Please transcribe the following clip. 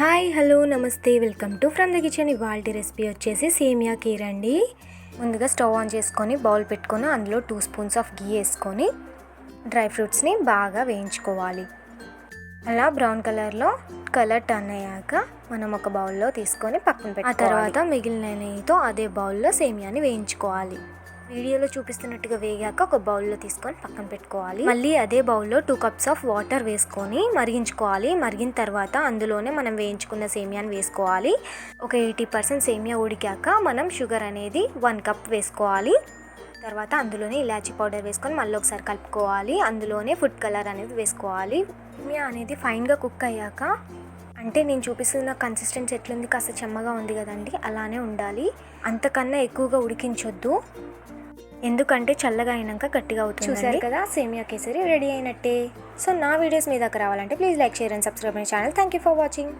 Hi hello నమస్తే welcome to from the kitchen. ఇవాల్టి recipe వచ్చేసి సేమియా కీర్ అండి. ముందుగా స్టవ్ ఆన్ చేసుకొని బౌల్ పెట్టుకొని అందులో 2 స్పూన్స్ ఆఫ్ గీ వేసుకొని డ్రై ఫ్రూట్స్ని బాగా వేయించుకోవాలి. అలా బ్రౌన్ కలర్ టర్న్ అయ్యాక మనం ఒక బౌల్లో తీసుకొని పక్కన పెట్టుకోవాలి. ఆ తర్వాత మిగిలిన నెయ్యితో అదే బౌల్లో సేమియాని వేయించుకోవాలి. వీడియోలో చూపిస్తున్నట్టుగా వేగాక ఒక బౌల్లో తీసుకొని పక్కన పెట్టుకోవాలి. మళ్ళీ అదే బౌల్లో 2 కప్స్ ఆఫ్ వాటర్ వేసుకొని మరిగించుకోవాలి. మరిగిన తర్వాత అందులోనే మనం వేయించుకున్న సేమియాని వేసుకోవాలి. ఒక 80% సేమియా ఉడికాక మనం షుగర్ అనేది 1 కప్ వేసుకోవాలి. తర్వాత అందులోనే ఇలాచీ పౌడర్ వేసుకొని మళ్ళీ ఒకసారి కలుపుకోవాలి. అందులోనే ఫుడ్ కలర్ అనేది వేసుకోవాలి. సేమియా అనేది ఫైన్గా కుక్ అయ్యాక, అంటే నేను చూపిస్తున్న కన్సిస్టెన్సీ ఎట్లుంది, కాస్త చెమ్మగా ఉంది కదండి, అలానే ఉండాలి. అంతకన్నా ఎక్కువగా ఉడికించొద్దు, ఎందుకంటే చల్లగా అయినాక గట్టిగా అవుతుంది. చూసారు కదా, సేమియా కేసరి రెడీ అయినట్టే. సో నా వీడియోస్ మీ దగ్గర రావాలంటే please like, share and subscribe my channel. Thank you for watching.